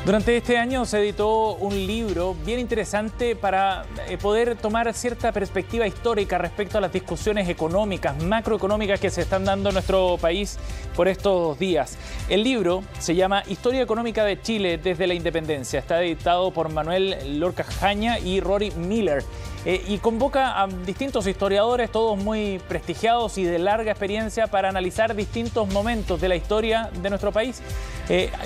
Durante este año se editó un libro bien interesante para poder tomar cierta perspectiva histórica respecto a las discusiones económicas, macroeconómicas que se están dando en nuestro país por estos días. El libro se llama Historia Económica de Chile desde la Independencia. Está editado por Manuel Lorca Jaña y Rory Miller. Y convoca a distintos historiadores, todos muy prestigiados y de larga experiencia, para analizar distintos momentos de la historia de nuestro país,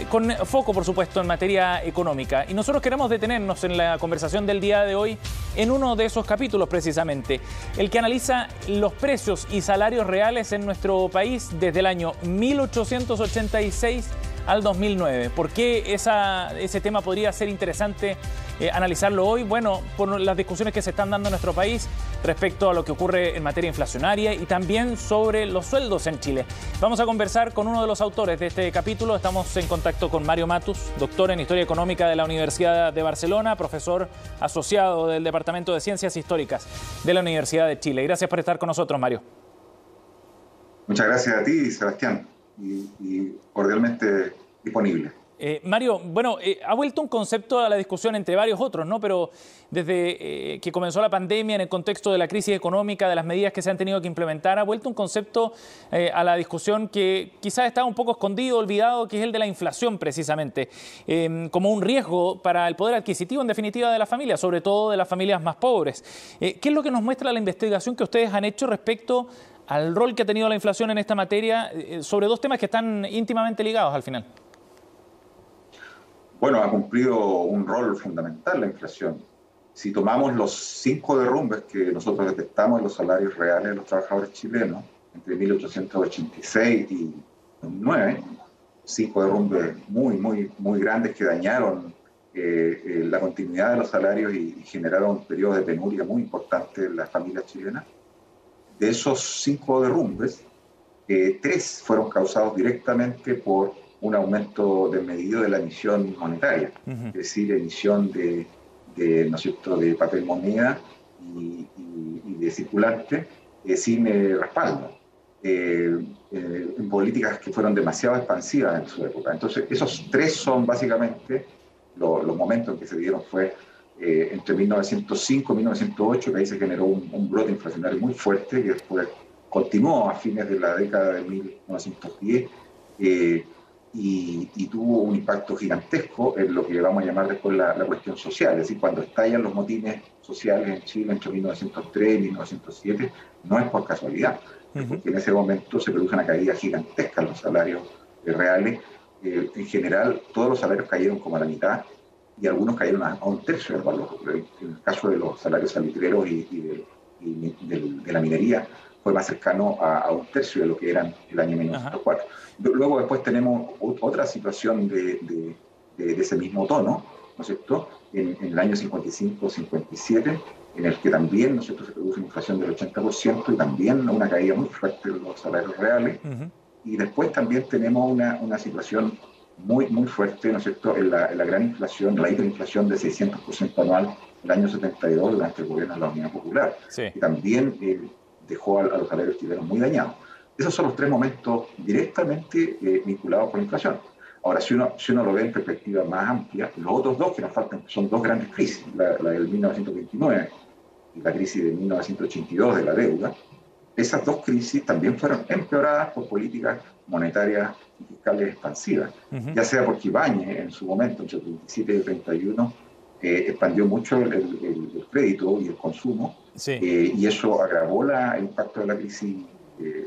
con foco, por supuesto, en materia económica. Y nosotros queremos detenernos en la conversación del día de hoy en uno de esos capítulos, precisamente, el que analiza los precios y salarios reales en nuestro país desde el año 1886 al 2009. ¿Por qué ese tema podría ser interesante analizarlo hoy? Bueno, por las discusiones que se están dando en nuestro país respecto a lo que ocurre en materia inflacionaria y también sobre los sueldos en Chile. Vamos a conversar con uno de los autores de este capítulo. Estamos en contacto con Mario Matus, doctor en Historia Económica de la Universidad de Barcelona, profesor asociado del Departamento de Ciencias Históricas de la Universidad de Chile. Gracias por estar con nosotros, Mario. Muchas gracias a ti, Sebastián, y cordialmente disponible. Mario, bueno, ha vuelto un concepto a la discusión entre varios otros, ¿no? Pero desde que comenzó la pandemia, en el contexto de la crisis económica, de las medidas que se han tenido que implementar, ha vuelto un concepto a la discusión que quizás estaba un poco escondido, olvidado, que es el de la inflación, precisamente, como un riesgo para el poder adquisitivo, en definitiva, de las familias, sobre todo de las familias más pobres. ¿Qué es lo que nos muestra la investigación que ustedes han hecho respecto al rol que ha tenido la inflación en esta materia, sobre dos temas que están íntimamente ligados al final? Bueno, ha cumplido un rol fundamental la inflación. Si tomamos los 5 derrumbes que nosotros detectamos en los salarios reales de los trabajadores chilenos entre 1886 y 2009, 5 derrumbes muy grandes que dañaron la continuidad de los salarios y generaron un periodo de penuria muy importante en las familias chilenas. De esos 5 derrumbes, 3 fueron causados directamente por un aumento desmedido de la emisión monetaria, es decir, emisión ¿no es cierto?, de papel moneda y de circulante sin respaldo, en políticas que fueron demasiado expansivas en su época. Entonces, esos 3 son básicamente los momentos en que se dieron. Fue entre 1905 y 1908, que ahí se generó un brote inflacionario muy fuerte, que después continuó a fines de la década de 1910, y tuvo un impacto gigantesco en lo que vamos a llamar después la cuestión social. Es decir, cuando estallan los motines sociales en Chile entre 1903 y 1907, no es por casualidad, porque en ese momento se produce una caída gigantesca en los salarios reales. En general, todos los salarios cayeron como a la mitad, y algunos cayeron a un tercio del valor. En el caso de los salarios salitreros y de la minería, fue más cercano a un tercio de lo que eran el año 1904. Luego después tenemos otra situación de ese mismo tono, ¿no es cierto?, en el año 55-57, en el que también, ¿no es cierto?, se produce una inflación del 80% y también una caída muy fuerte de los salarios reales. Y después también tenemos una situación muy fuerte, ¿no es cierto?, en la gran inflación, la hiperinflación de 600% anual en el año 72 durante el gobierno de la Unidad Popular, que también dejó a los salarios chilenos muy dañados. Esos son los 3 momentos directamente vinculados con la inflación. Ahora, si uno lo ve en perspectiva más amplia, los otros 2 que nos faltan son 2 grandes crisis, la del 1929 y la crisis de 1982 de la deuda. Esas 2 crisis también fueron empeoradas por políticas monetarias y fiscales expansivas, ya sea porque Ibáñez en su momento, entre el 37 y el 31, expandió mucho el crédito y el consumo, y eso agravó el impacto de la crisis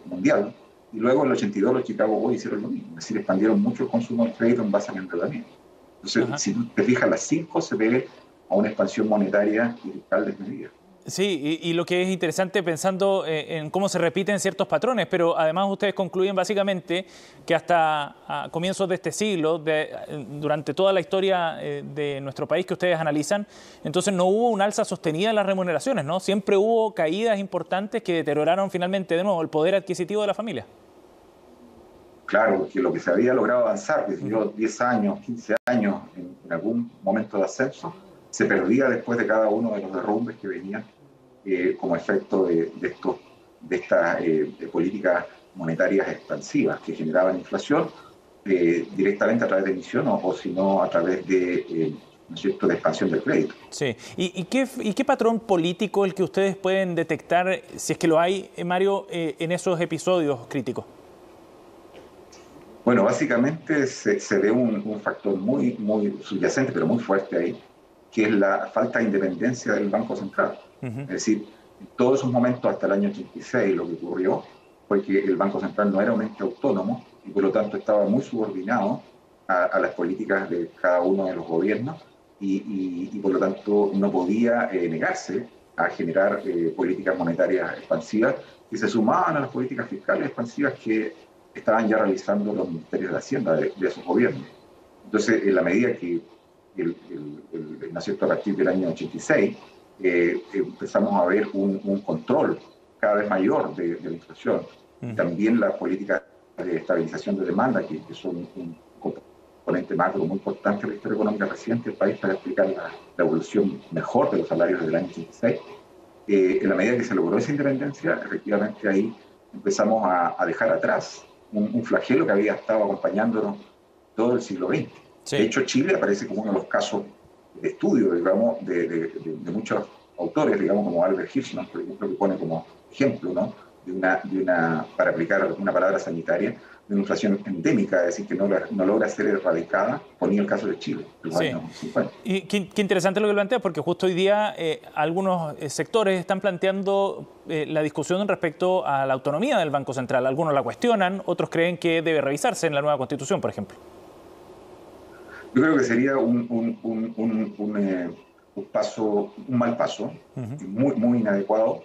mundial. Y luego en el 82 los Chicago Boys hicieron lo mismo, es decir, expandieron mucho el consumo del crédito en base al endeudamiento. Entonces, si te fijas, las 5 se debe a una expansión monetaria y fiscal desmedida. Sí, y lo que es interesante pensando en cómo se repiten ciertos patrones, pero además ustedes concluyen básicamente que hasta a comienzos de este siglo, durante toda la historia de nuestro país que ustedes analizan, entonces no hubo un alza sostenida en las remuneraciones, ¿no? Siempre hubo caídas importantes que deterioraron finalmente de nuevo el poder adquisitivo de la familia. Claro, porque lo que se había logrado avanzar, desde 10 años, 15 años, en algún momento de ascenso, se perdía después de cada uno de los derrumbes que venían como efecto de estas políticas monetarias expansivas que generaban inflación directamente a través de emisión o si no a través de, ¿no es cierto?, de expansión del crédito. Sí. ¿Y qué patrón político el que ustedes pueden detectar, si es que lo hay, Mario, en esos episodios críticos? Bueno, básicamente se ve un factor muy subyacente, pero muy fuerte ahí, que es la falta de independencia del Banco Central. Es decir, en todos esos momentos hasta el año 86 lo que ocurrió fue que el Banco Central no era un ente autónomo y por lo tanto estaba muy subordinado a las políticas de cada uno de los gobiernos y por lo tanto no podía negarse a generar políticas monetarias expansivas que se sumaban a las políticas fiscales expansivas que estaban ya realizando los ministerios de Hacienda de esos gobiernos. Entonces, en la medida que, ¿no es cierto?, a partir del año 86, empezamos a ver un control cada vez mayor de la inflación. También las políticas de estabilización de demanda, que son un componente macro muy importante de la historia económica reciente del país para explicar la evolución mejor de los salarios desde el año 86. En la medida que se logró esa independencia, efectivamente ahí empezamos a dejar atrás un flagelo que había estado acompañándonos todo el siglo XX. Sí. De hecho, Chile aparece como uno de los casos de estudio, digamos, de muchos autores, digamos, como Albert Hirschman, por ejemplo, que pone como ejemplo, ¿no?, para aplicar una palabra sanitaria, de una inflación endémica, es decir, que no logra ser erradicada, ponía el caso de Chile, en los años 50. Y qué interesante lo que plantea, porque justo hoy día algunos sectores están planteando la discusión respecto a la autonomía del Banco Central. Algunos la cuestionan, otros creen que debe revisarse en la nueva Constitución, por ejemplo. Yo creo que sería un mal paso, muy inadecuado,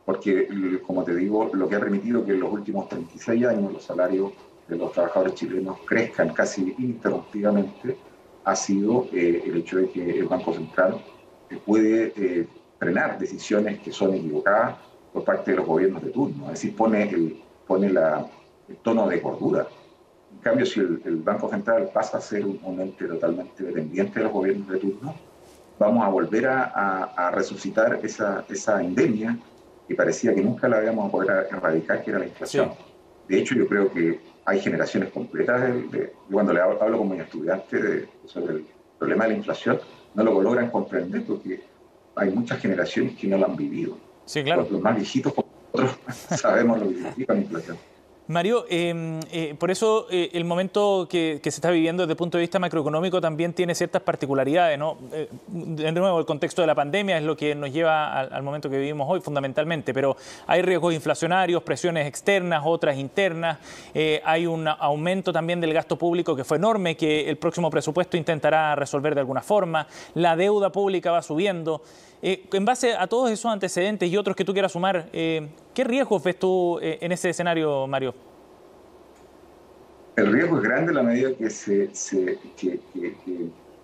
porque, como te digo, lo que ha permitido que en los últimos 36 años los salarios de los trabajadores chilenos crezcan casi ininterrumpidamente ha sido el hecho de que el Banco Central puede frenar decisiones que son equivocadas por parte de los gobiernos de turno, es decir, pone el tono de cordura. En cambio, si el Banco Central pasa a ser un ente totalmente dependiente de los gobiernos de turno, vamos a volver a resucitar esa endemia que parecía que nunca la íbamos a poder erradicar, que era la inflación. Sí. De hecho, yo creo que hay generaciones completas, cuando le hablo como estudiante sobre el problema de la inflación, no lo logran comprender porque hay muchas generaciones que no lo han vivido. Sí, claro. Los más viejitos, nosotros sabemos lo que significa la inflación. Mario, por eso el momento que se está viviendo desde el punto de vista macroeconómico también tiene ciertas particularidades, ¿no? De nuevo, el contexto de la pandemia es lo que nos lleva al momento que vivimos hoy fundamentalmente, pero hay riesgos inflacionarios, presiones externas, otras internas, hay un aumento también del gasto público que fue enorme, que el próximo presupuesto intentará resolver de alguna forma, la deuda pública va subiendo. En base a todos esos antecedentes y otros que tú quieras sumar, ¿qué riesgos ves tú en ese escenario, Mario? El riesgo es grande en la medida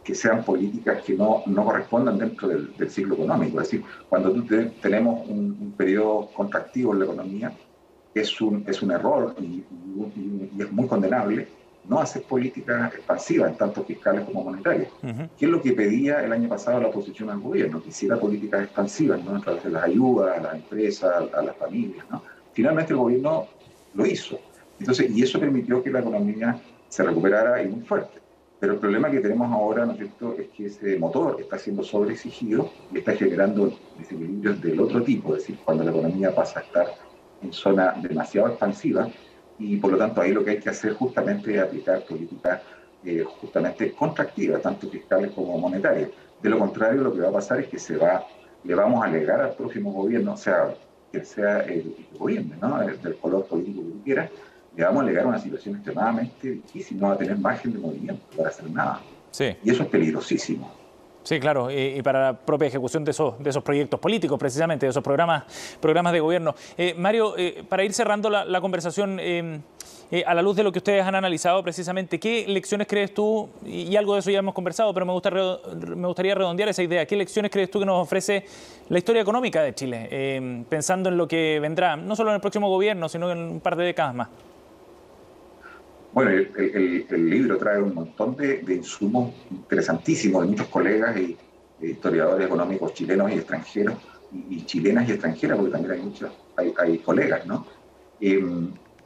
que sean políticas que no correspondan dentro del ciclo económico. Es decir, cuando tenemos un periodo contractivo en la economía, es un error y es muy condenable no hacer políticas expansivas, tanto fiscales como monetarias. ¿Qué es lo que pedía el año pasado la oposición al gobierno? Que hiciera políticas expansivas, ¿no?, a través de las ayudas a las empresas, a las familias, ¿no? Finalmente el gobierno lo hizo. Entonces, y eso permitió que la economía se recuperara y muy fuerte. Pero el problema que tenemos ahora, ¿no es cierto?, es que ese motor está siendo sobreexigido y está generando desequilibrios del otro tipo, es decir, cuando la economía pasa a estar en zona demasiado expansiva, y por lo tanto ahí lo que hay que hacer justamente es aplicar políticas justamente contractivas, tanto fiscales como monetarias. De lo contrario, lo que va a pasar es que le vamos a alegar al próximo gobierno, o sea, que sea el gobierno, ¿no?, del color político que tú quieras, le vamos a alegar una situación extremadamente difícil, no va a tener margen de movimiento para hacer nada. Sí. Y eso es peligrosísimo. Sí, claro, y para la propia ejecución de esos proyectos políticos, precisamente, de esos programas de gobierno. Mario, para ir cerrando la conversación, a la luz de lo que ustedes han analizado precisamente, ¿qué lecciones crees tú, y algo de eso ya hemos conversado, pero me gustaría redondear esa idea, ¿qué lecciones crees tú que nos ofrece la historia económica de Chile, pensando en lo que vendrá, no solo en el próximo gobierno, sino en un par de décadas más? Bueno, el libro trae un montón de insumos interesantísimos de muchos colegas y historiadores económicos chilenos y extranjeros, y chilenas y extranjeras, porque también hay colegas, ¿no?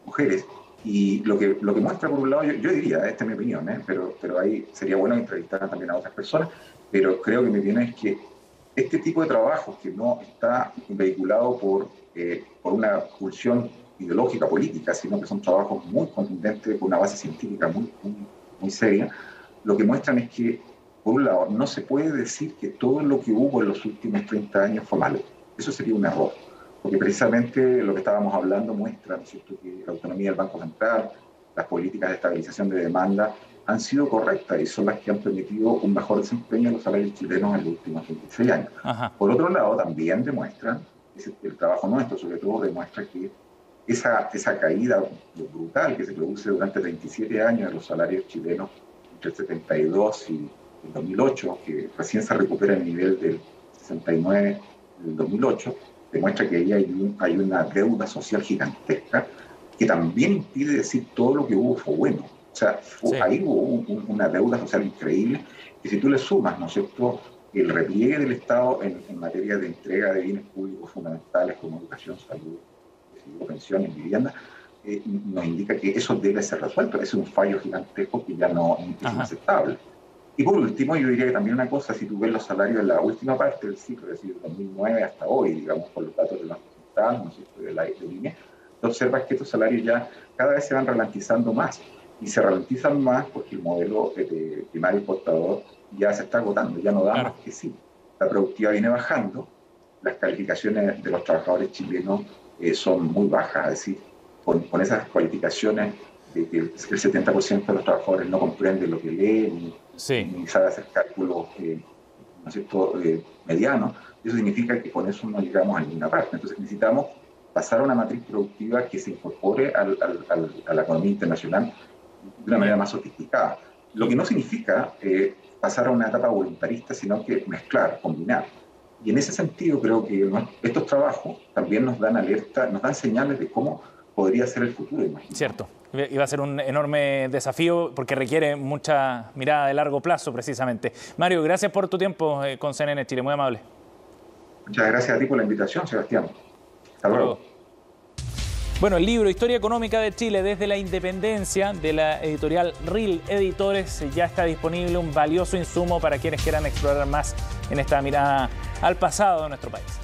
Mujeres, Y lo que muestra, por un lado, yo diría, esta es mi opinión, pero ahí sería bueno entrevistar también a otras personas, pero creo que mi opinión es que este tipo de trabajo que no está vehiculado por una pulsión ideológica, política, sino que son trabajos muy contundentes, con una base científica muy seria, lo que muestran es que, por un lado, no se puede decir que todo lo que hubo en los últimos 30 años fue malo. Eso sería un error. Porque precisamente lo que estábamos hablando muestra, ¿no es cierto?, que la autonomía del Banco Central, las políticas de estabilización de demanda han sido correctas y son las que han permitido un mejor desempeño de los salarios chilenos en los últimos 26 años. Ajá. Por otro lado, también demuestran, el trabajo nuestro sobre todo demuestra que esa caída brutal que se produce durante 37 años de los salarios chilenos entre el 72 y el 2008, que recién se recupera el nivel del 69 del 2008, demuestra que ahí hay una deuda social gigantesca que también impide decir todo lo que hubo fue bueno. O sea, ahí hubo una deuda social increíble que si tú le sumas, ¿no es cierto?, el repliegue del Estado en materia de entrega de bienes públicos fundamentales como educación, salud, pensiones, vivienda, nos indica que eso debe ser resuelto. Es un fallo gigantesco que ya no es inaceptable. Y por último, yo diría que también una cosa, si tú ves los salarios en la última parte del ciclo, es decir, 2009 hasta hoy, digamos, por los datos del Banco Central, ¿no es cierto?, de la INE, tú observas que estos salarios ya cada vez se van ralentizando más. Y se ralentizan más porque el modelo primario exportador ya se está agotando, ya no da más que sí. La productividad viene bajando, las calificaciones de los trabajadores chilenos son muy bajas, es decir, con esas cualificaciones de que el 70% de los trabajadores no comprende lo que lee, ni sabe hacer cálculos ¿no es cierto?, medianos. Eso significa que con eso no llegamos a ninguna parte. Entonces necesitamos pasar a una matriz productiva que se incorpore a la economía internacional de una manera más sofisticada. Lo que no significa pasar a una etapa voluntarista, sino que mezclar, combinar. Y en ese sentido creo que estos trabajos también nos dan alerta, nos dan señales de cómo podría ser el futuro, imagino. Cierto. Y va a ser un enorme desafío porque requiere mucha mirada de largo plazo, precisamente. Mario, gracias por tu tiempo con CNN Chile, muy amable. Muchas gracias a ti por la invitación, Sebastián. Hasta luego. Bueno, el libro Historia Económica de Chile desde la independencia de la editorial RIL Editores ya está disponible, un valioso insumo para quienes quieran explorar más en esta mirada al pasado de nuestro país.